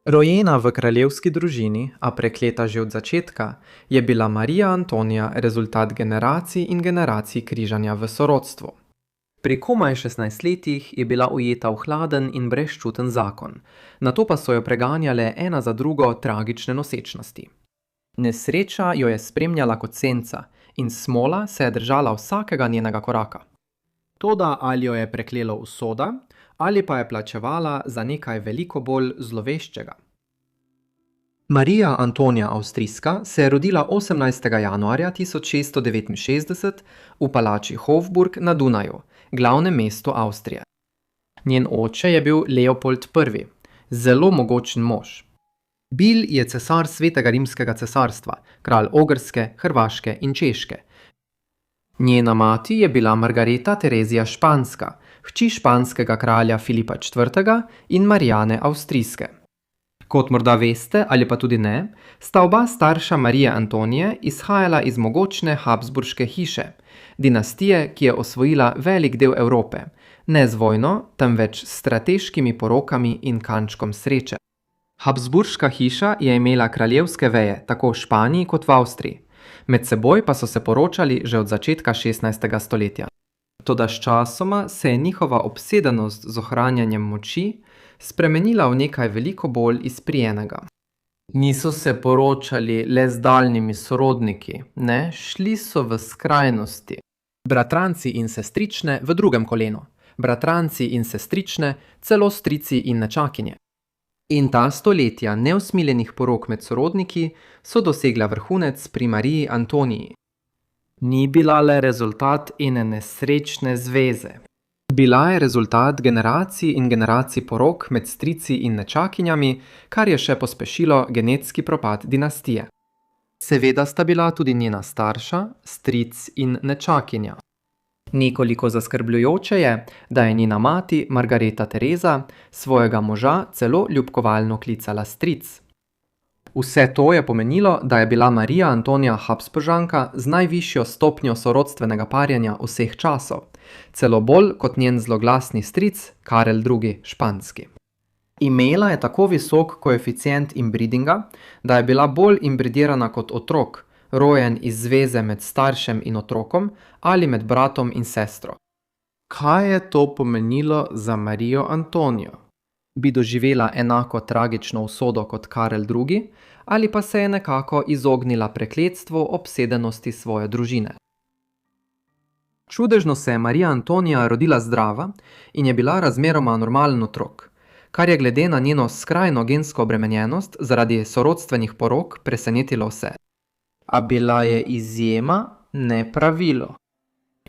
Rojena v kraljevski družini, a prekleta že od začetka, je bila Marija Antonija rezultat generacij in generacij križanja v sorodstvu. Pri komaj 16 letih je bila ujeta v hladen in brezčuten zakon, nato pa so jo preganjale ena za drugo tragične nosečnosti. Nesreča jo je spremljala kot senca in smola se je držala vsakega njenega koraka. Toda ali jo je preklelo usoda, ali pa je plačevala za nekaj veliko bolj zloveščega. Marija Antonija Avstrijska se je rodila 18. januarja 1669 v palači Hofburg na Dunaju, glavnem mestu Avstrije. Njen oče je bil Leopold I, zelo mogočen mož. Bil je cesar Svetega rimskega cesarstva, kralj Ogrske, Hrvaške in Češke. Njena mati je bila Margareta Terezija Španska, hči španskega kralja Filipa IV. In Marijane Avstrijske. Kot morda veste ali pa tudi ne, sta oba starša Marije Antonije izhajala iz mogočne Habsburške hiše, dinastije, ki je osvojila velik del Evrope, ne z vojno, temveč s strateškimi porokami in kančkom sreče. Habsburška hiša je imela kraljevske veje tako v Španiji kot v Avstriji. Med seboj pa so se poročali že od začetka 16. stoletja. Toda sčasoma se je njihova obsedenost z ohranjanjem moči spremenila v nekaj veliko bolj izprijenega. Niso se poročali le z daljnimi sorodniki, ne, šli so v skrajnosti. Bratranci in sestrične v drugem kolenu, bratranci in sestrične, celo strici in nečakinje. In ta stoletja neusmiljenih porok med sorodniki so dosegla vrhunec pri Mariji Antoniji. Ni bila le rezultat ene nesrečne zveze. Bila je rezultat generacij in generacij porok med strici in nečakinjami, kar je še pospešilo genetski propad dinastije. Seveda sta bila tudi njena starša, stric in nečakinja. Nekoliko zaskrbljujoče je, da je njena mati, Margareta Tereza, svojega moža celo ljubkovalno klicala stric. Vse to je pomenilo, da je bila Marija Antonija Habsburžanka z najvišjo stopnjo sorodstvenega parjenja vseh časov, celo bolj kot njen zloglasni stric Karel II. Španski. Imela je tako visok koeficient inbreedinga, da je bila bolj inbredirana kot otrok, rojen iz zveze med staršem in otrokom ali med bratom in sestro. Kaj je to pomenilo za Marijo Antonijo? Bi doživela enako tragično usodo kot Karel II. Ali pa se je nekako izognila prekletstvu obsedenosti svoje družine. Čudežno se je Marija Antonija rodila zdrava in je bila razmeroma normalen otrok, kar je glede na njeno skrajno gensko obremenjenost zaradi sorodstvenih porok presenetilo vse. A bila je izjema, ne pravilo.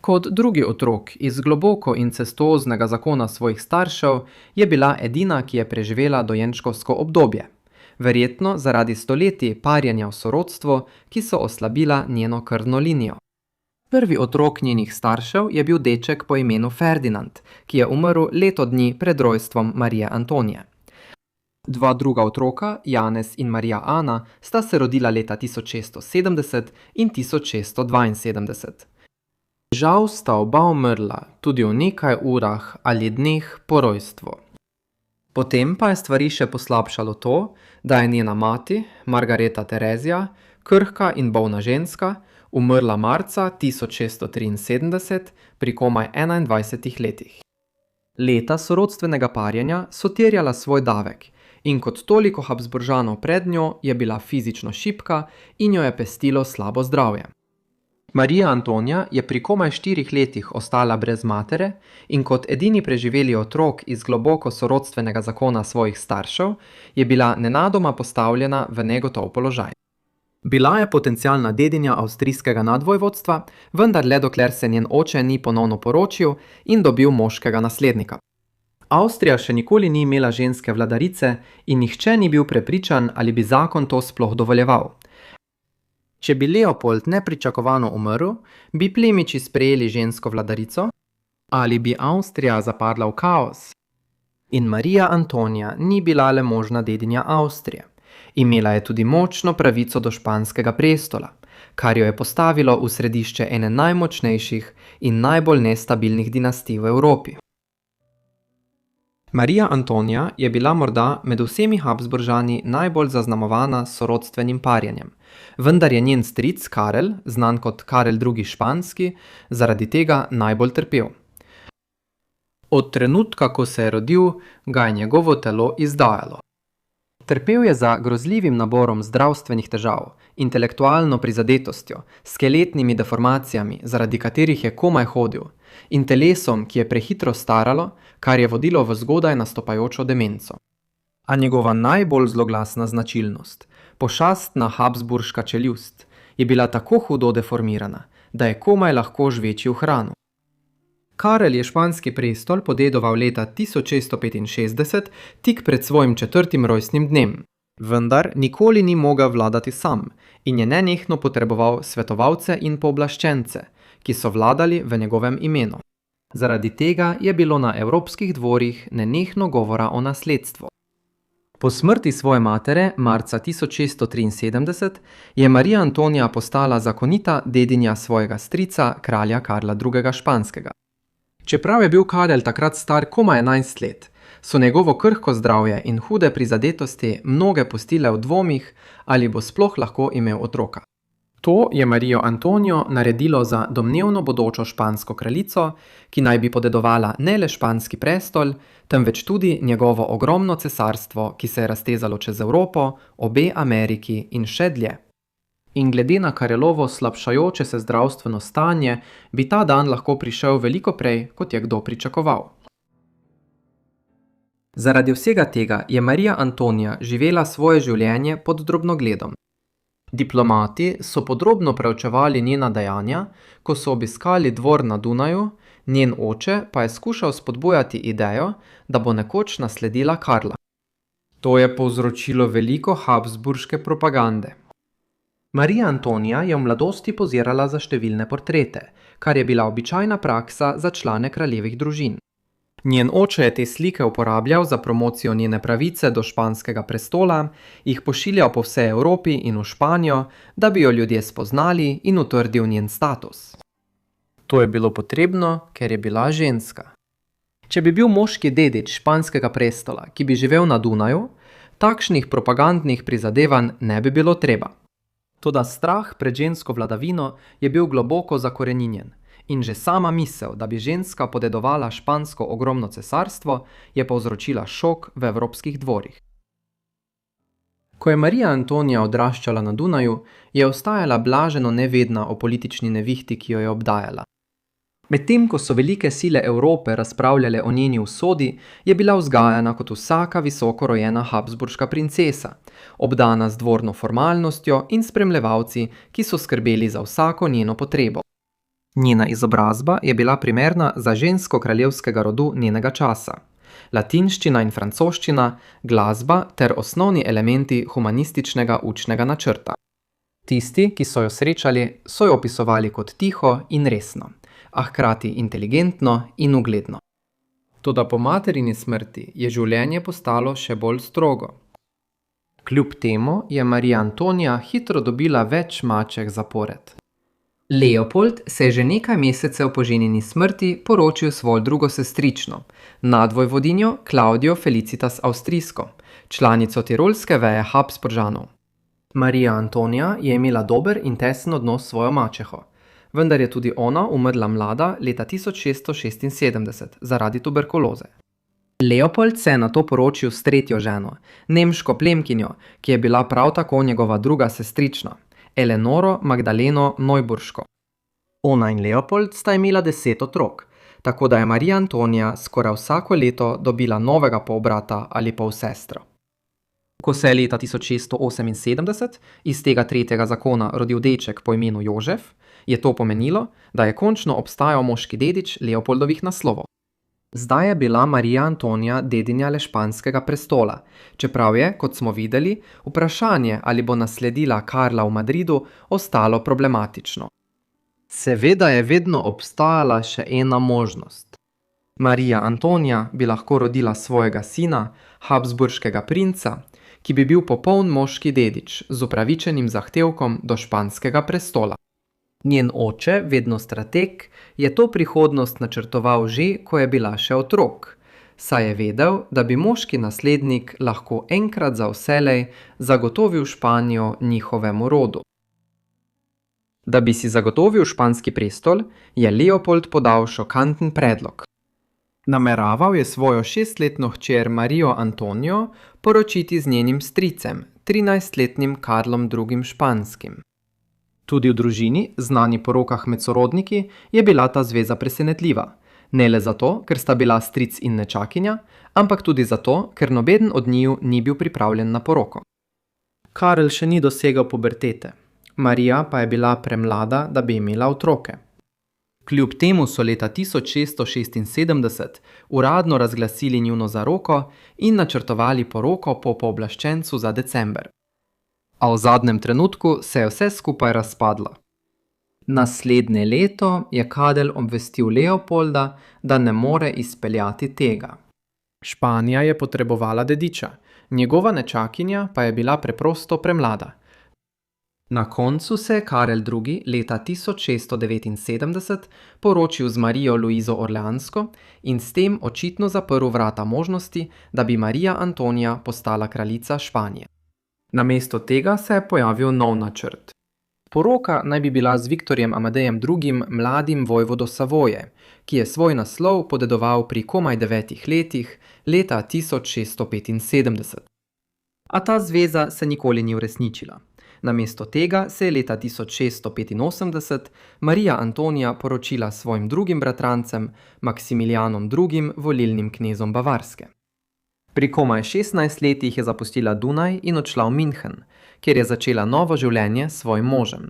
Kot drugi otrok iz globoko incestuoznega zakona svojih staršev je bila edina, ki je preživela dojenčkovsko obdobje, verjetno zaradi stoletij parjenja v sorodstvu, ki so oslabila njeno krvno linijo. Prvi otrok njenih staršev je bil deček po imenu Ferdinand, ki je umrl leto dni pred rojstvom Marije Antonije. Dva druga otroka, Janez in Marija Ana, sta se rodila leta 1670 in 1672. Žal sta oba umrla tudi v nekaj urah ali dneh po rojstvu. Potem pa je stvari še poslabšalo to, da je njena mati, Margareta Terezija, krhka in bolna ženska, umrla marca 1673 pri komaj 21 letih. Leta sorodstvenega parjenja so terjala svoj davek in kot toliko Habsburžanov pred njo je bila fizično šibka in jo je pestilo slabo zdravje. Marija Antonija je pri komaj 4 letih ostala brez matere in kot edini preživeli otrok iz globoko sorodstvenega zakona svojih staršev je bila nenadoma postavljena v negotov položaj. Bila je potencialna dedinja avstrijskega nadvojvodstva, vendar le dokler se njen oče ni ponovno poročil in dobil moškega naslednika. Avstrija še nikoli ni imela ženske vladarice in nihče ni bil prepričan, ali bi zakon to sploh dovoljeval. Če bi Leopold nepričakovano umrl, bi plemiči sprejeli žensko vladarico ali bi Avstrija zapadla v kaos. In Marija Antonija ni bila le možna dedinja Avstrije. Imela je tudi močno pravico do španskega prestola, kar jo je postavilo v središče ene najmočnejših in najbolj nestabilnih dinastij v Evropi. Marija Antonija je bila morda med vsemi Habsburžani najbolj zaznamovana s sorodstvenim parjenjem, vendar je njen stric Karel, znan kot Karel II. Španski, zaradi tega najbolj trpel. Od trenutka, ko se je rodil, ga je njegovo telo izdajalo. Trpel je za grozljivim naborom zdravstvenih težav, intelektualno prizadetostjo, skeletnimi deformacijami, zaradi katerih je komaj hodil, in telesom, ki je prehitro staralo, kar je vodilo v zgodaj nastopajočo demenco. A njegova najbolj zloglasna značilnost, pošastna habsburška čeljust, je bila tako hudo deformirana, da je komaj lahko žvečil hrano. Karel je španski prestol podedoval leta 1665, tik pred svojim 4. rojstnim dnem. Vendar nikoli ni mogel vladati sam in je nenehno potreboval svetovalce in pooblaščence, ki so vladali v njegovem imenu. Zaradi tega je bilo na evropskih dvorih nenehno govora o nasledstvu. Po smrti svoje matere, marca 1673, je Marija Antonija postala zakonita dedinja svojega strica, kralja Karla II. Španskega. Čeprav je bil Karel takrat star komaj 11 let, so njegovo krhko zdravje in hude prizadetosti mnoge pustile v dvomih, ali bo sploh lahko imel otroka. To je Marijo Antonijo naredilo za domnevno bodočo špansko kraljico, ki naj bi podedovala ne le španski prestol, temveč tudi njegovo ogromno cesarstvo, ki se je raztezalo čez Evropo, obe Ameriki in še dlje. In glede na Karelovo slabšajoče se zdravstveno stanje, bi ta dan lahko prišel veliko prej, kot je kdo pričakoval. Zaradi vsega tega je Marija Antonija živela svoje življenje pod drobnogledom. Diplomati so podrobno preučevali njena dejanja, ko so obiskali dvor na Dunaju, njen oče pa je skušal spodbujati idejo, da bo nekoč nasledila Karla. To je povzročilo veliko habsburške propagande. Marija Antonija je v mladosti pozirala za številne portrete, kar je bila običajna praksa za člane kraljevih družin. Njen oče je te slike uporabljal za promocijo njene pravice do španskega prestola, jih pošiljal po vsej Evropi in v Španijo, da bi jo ljudje spoznali in utrdil njen status. To je bilo potrebno, ker je bila ženska. Če bi bil moški dedič španskega prestola, ki bi živel na Dunaju, takšnih propagandnih prizadevanj ne bi bilo treba. Toda strah pred žensko vladavino je bil globoko zakoreninjen in že sama misel, da bi ženska podedovala špansko ogromno cesarstvo, je povzročila šok v evropskih dvorih. Ko je Marija Antonija odraščala na Dunaju, je ostajala blaženo nevedna o politični nevihti, ki jo je obdajala. Medtem ko so velike sile Evrope razpravljale o njeni usodi, je bila vzgajana kot vsaka visoko rojena habsburška princesa, obdana z dvorno formalnostjo in spremljevalci, ki so skrbeli za vsako njeno potrebo. Njena izobrazba je bila primerna za žensko kraljevskega rodu njenega časa. Latinščina in francoščina, glasba ter osnovni elementi humanističnega učnega načrta. Tisti, ki so jo srečali, so jo opisovali kot tiho in resno, a hkrati inteligentno in ugledno. Toda po materini smrti je življenje postalo še bolj strogo. Kljub temu je Marija Antonija hitro dobila več maček zapored. Leopold se je že nekaj mesecev po ženini smrti poročil svojo drugo sestrično, nadvojvodinjo Klaudijo Felicitas Avstrijsko, članico tirolske veje Habsburžanov. Marija Antonija je imela dober in tesen odnos s svojo mačeho, vendar je tudi ona umrla mlada leta 1676 zaradi tuberkuloze. Leopold se je nato poročil s tretjo ženo, nemško plemkinjo, ki je bila prav tako njegova druga sestrična, Eleonoro Magdaleno Neuburško. Ona in Leopold sta imela 10 otrok, tako da je Marija Antonija skoraj vsako leto dobila novega polbrata ali polsestro. Ko se je leta 1678 iz tega tretjega zakona rodil deček po imenu Jožef, je to pomenilo, da je končno obstajal moški dedič Leopoldovih naslovov. Zdaj je bila Marija Antonija dedinja le španskega prestola, čeprav je, kot smo videli, vprašanje, ali bo nasledila Karla v Madridu, ostalo problematično. Seveda je vedno obstajala še ena možnost. Marija Antonija bi lahko rodila svojega sina, habsburškega princa, ki bi bil popoln moški dedič z upravičenim zahtevkom do španskega prestola. Njen oče, vedno strateg, je to prihodnost načrtoval že, ko je bila še otrok. saj je vedel, da bi moški naslednik lahko enkrat za vselej zagotovil Španijo njihovemu rodu. Da bi si zagotovil španski prestol, je Leopold podal šokanten predlog. Nameraval je svojo 6-letno hčer Marijo Antonijo poročiti z njenim stricem, 13-letnim Karlom II. Španskim. Tudi v družini, znani po rokah med sorodniki, je bila ta zveza presenetljiva. Ne le zato, ker sta bila stric in nečakinja, ampak tudi zato, ker nobeden od njiju ni bil pripravljen na poroko. Karel še ni dosegal pubertete, Marija pa je bila premlada, da bi imela otroke. Kljub temu so leta 1676 uradno razglasili njuno zaroko in načrtovali poroko po pooblaščencu za december. A v zadnjem trenutku se je vse skupaj razpadlo. Naslednje leto je Kadel obvestil Leopolda, da ne more izpeljati tega. Španija je potrebovala dediča, njegova nečakinja pa je bila preprosto premlada. Na koncu se je Karel II. Leta 1679 poročil z Marijo Luizo Orleansko in s tem očitno zaprl vrata možnosti, da bi Marija Antonija postala kraljica Španije. Namesto tega se je pojavil nov načrt. Poroka naj bi bila z Viktorjem Amadejem II. Mladim vojvodo Savoje, ki je svoj naslov podedoval pri komaj 9 letih leta 1675. A ta zveza se nikoli ni uresničila. Namesto tega se je leta 1685 Marija Antonija poročila s svojim drugim bratrancem Maksimilijanom II., volilnim knezom Bavarske. Pri komaj 16 letih je zapustila Dunaj in odšla v München, kjer je začela novo življenje s svojim možem.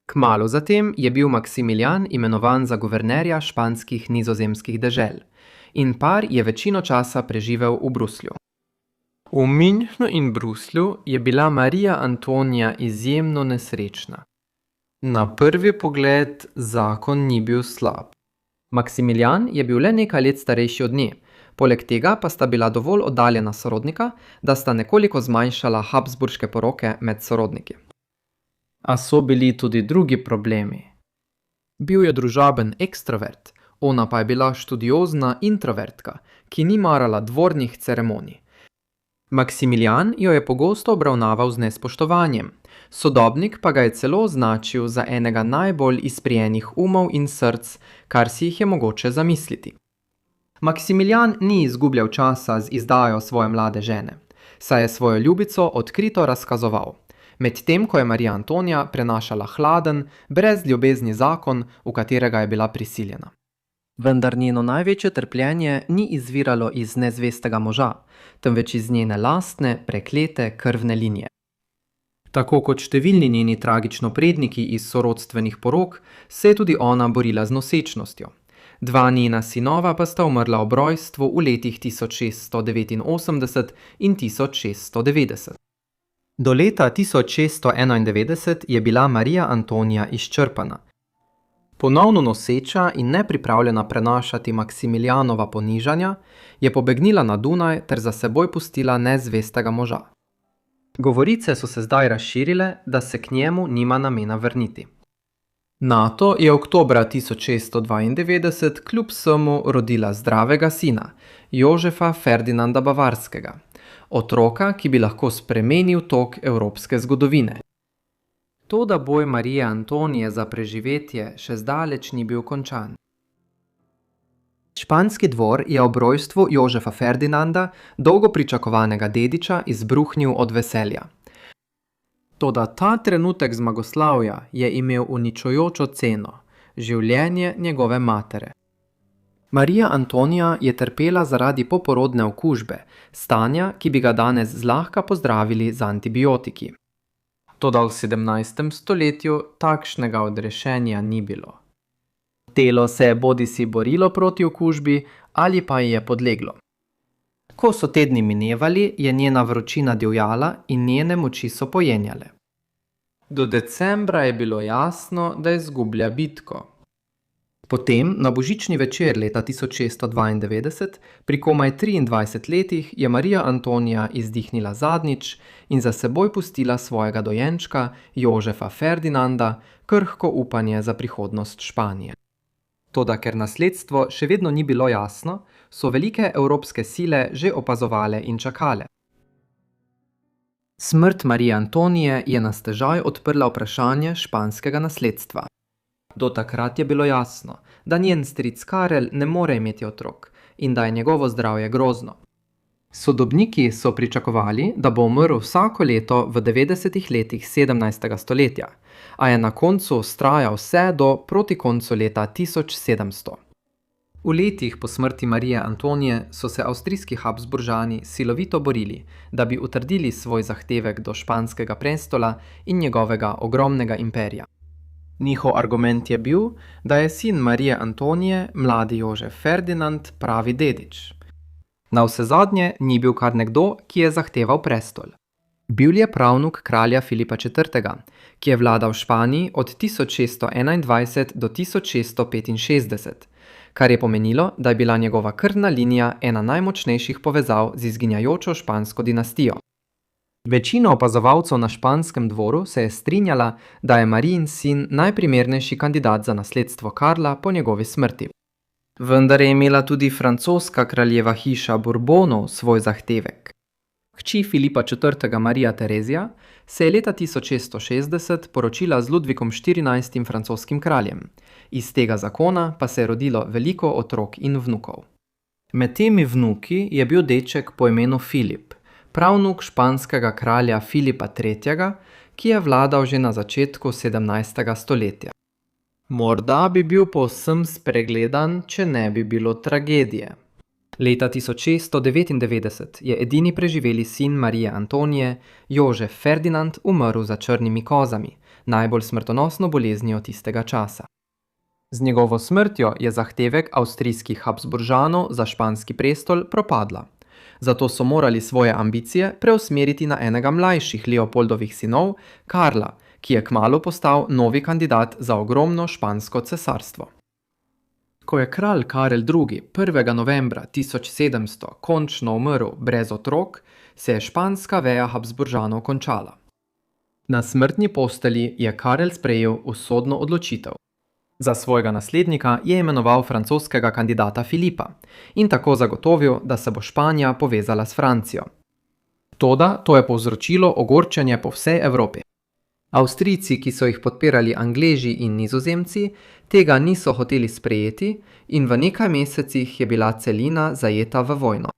Kmalu zatem je bil Maksimilijan imenovan za guvernerja španskih nizozemskih dežel in par je večino časa preživel v Bruslju. V Münchnu in Bruslju je bila Marija Antonija izjemno nesrečna. Na prvi pogled zakon ni bil slab. Maksimilijan je bil le nekaj let starejši od nje, poleg tega pa sta bila dovolj oddaljena sorodnika, da sta nekoliko zmanjšala habsburške poroke med sorodniki. A so bili tudi drugi problemi. Bil je družaben ekstrovert, ona pa je bila študiozna introvertka, ki ni marala dvornih ceremonij. Maksimilijan jo je pogosto obravnaval z nespoštovanjem, sodobnik pa ga je celo označil za enega najbolj izprijenih umov in src, kar si jih je mogoče zamisliti. Maksimilijan ni izgubljal časa z izdajo svoje mlade žene, saj je svojo ljubico odkrito razkazoval, medtem ko je Marija Antonija prenašala hladen, brez ljubezni zakon, v katerega je bila prisiljena. Vendar njeno največje trpljenje ni izviralo iz nezvestega moža, temveč iz njene lastne, preklete krvne linije. Tako kot številni njeni tragično predniki iz sorodstvenih porok, se je tudi ona borila z nosečnostjo. Dva njena sinova pa sta umrla ob rojstvu v letih 1689 in 1690. Do leta 1691 je bila Marija Antonija izčrpana. Ponovno noseča in nepripravljena prenašati Maksimilijanova ponižanja, je pobegnila na Dunaj ter za seboj pustila nezvestega moža. Govorice so se zdaj razširile, da se k njemu nima namena vrniti. Nato je oktobra 1692 kljub vsemu rodila zdravega sina, Jožefa Ferdinanda Bavarskega, otroka, ki bi lahko spremenil tok evropske zgodovine. Toda boj Marije Antonije za preživetje še zdaleč ni bil končan. Španski dvor je ob rojstvu Jožefa Ferdinanda, dolgo pričakovanega dediča, izbruhnil od veselja. Toda ta trenutek zmagoslavja je imel uničujočo ceno, življenje njegove matere. Marija Antonija je trpela zaradi poporodne okužbe, stanja, ki bi ga danes zlahka pozdravili z antibiotiki. Toda v 17. stoletju takšnega odrešenja ni bilo. Telo se je bodisi borilo proti okužbi ali pa ji je podleglo. Ko so tedni minevali, je njena vročina divjala in njene moči so pojenjale. Do decembra je bilo jasno, da izgublja bitko. Potem, na božični večer leta 1692, pri komaj 23 letih, je Marija Antonija izdihnila zadnjič in za seboj pustila svojega dojenčka, Jožefa Ferdinanda, krhko upanje za prihodnost Španije. Toda ker nasledstvo še vedno ni bilo jasno, so velike evropske sile že opazovale in čakale. Smrt Marije Antonije je na stežaj odprla vprašanje španskega nasledstva. Do takrat je bilo jasno, da njen stric Karel ne more imeti otrok in da je njegovo zdravje grozno. Sodobniki so pričakovali, da bo umrl vsako leto v 90. letih 17. stoletja, a je na koncu vztrajal vse do proti koncu leta 1700. V letih po smrti Marije Antonije so se avstrijski Habsburžani silovito borili, da bi utrdili svoj zahtevek do španskega prestola in njegovega ogromnega imperija. Njihov argument je bil, da je sin Marije Antonije, mladi Jožef Ferdinand, pravi dedič. Navsezadnje ni bil kar nekdo, ki je zahteval prestol. Bil je pravnuk kralja Filipa IV., ki je vladal v Španiji od 1621 do 1665, kar je pomenilo, da je bila njegova krvna linija ena najmočnejših povezav z izginjajočo špansko dinastijo. Večina opazovalcev na španskem dvoru se je strinjala, da je Marijin sin najprimernejši kandidat za nasledstvo Karla po njegovi smrti. Vendar je imela tudi francoska kraljeva hiša Bourbonov svoj zahtevek. Hči Filipa IV. Marija Terezija se je leta 1660 poročila z Ludvikom XIV. Francoskim kraljem. Iz tega zakona pa se je rodilo veliko otrok in vnukov. Med temi vnuki je bil deček po imenu Filip, pravnuk španskega kralja Filipa III., ki je vladal že na začetku 17. stoletja. Morda bi bil povsem spregledan, če ne bi bilo tragedije. Leta 1699 je edini preživeli sin Marije Antonije, Jožef Ferdinand, umrl za črnimi kozami, najbolj smrtonosno boleznijo tistega časa. Z njegovo smrtjo je zahtevek avstrijskih Habsburžanov za španski prestol propadla. Zato so morali svoje ambicije preusmeriti na enega mlajših Leopoldovih sinov, Karla, ki je kmalu postal novi kandidat za ogromno špansko cesarstvo. Ko je kralj Karel II. 1. novembra 1700 končno umrl brez otrok, se je španska veja Habsburžanov končala. Na smrtni postelji je Karel sprejel usodno odločitev. Za svojega naslednika je imenoval francoskega kandidata Filipa in tako zagotovil, da se bo Španija povezala s Francijo. Toda to je povzročilo ogorčenje po vsej Evropi. Avstrijci, ki so jih podpirali Angleži in Nizozemci, tega niso hoteli sprejeti in v nekaj mesecih je bila celina zajeta v vojno.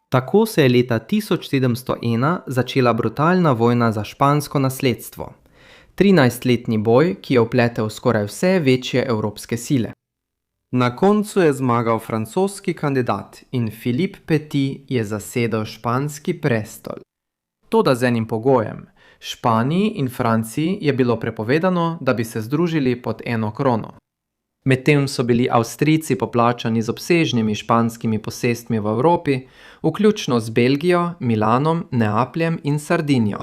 Tako se je leta 1701 začela brutalna vojna za špansko nasledstvo. 13-letni boj, ki je vpletel skoraj vse večje evropske sile. Na koncu je zmagal francoski kandidat in Filip Petit je zasedel španski prestol. Toda z enim pogojem. Španiji in Franciji je bilo prepovedano, da bi se združili pod eno krono. Medtem so bili Avstrijci poplačani z obsežnimi španskimi posestmi v Evropi, vključno z Belgijo, Milanom, Neapljem in Sardinijo.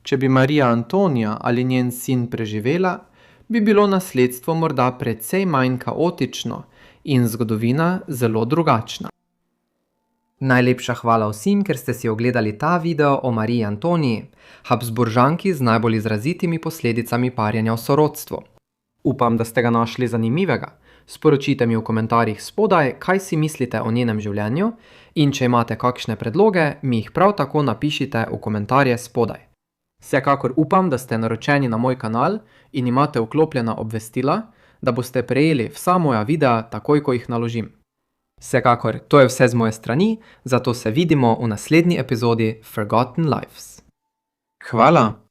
Če bi Marija Antonija ali njen sin preživela, bi bilo nasledstvo morda precej manj kaotično in zgodovina zelo drugačna. Najlepša hvala vsem, ker ste si ogledali ta video o Mariji Antoniji, Habsburžanki z najbolj izrazitimi posledicami parjenja v sorodstvu. Upam, da ste ga našli zanimivega. Sporočite mi v komentarjih spodaj, kaj si mislite o njenem življenju in če imate kakšne predloge, mi jih prav tako napišite v komentarje spodaj. Vsekakor upam, da ste naročeni na moj kanal in imate vklopljena obvestila, da boste prejeli vsa moja videa takoj, ko jih naložim. Vsekakor, to je vse z moje strani, zato se vidimo v naslednji epizodi Forgotten Lives. Hvala!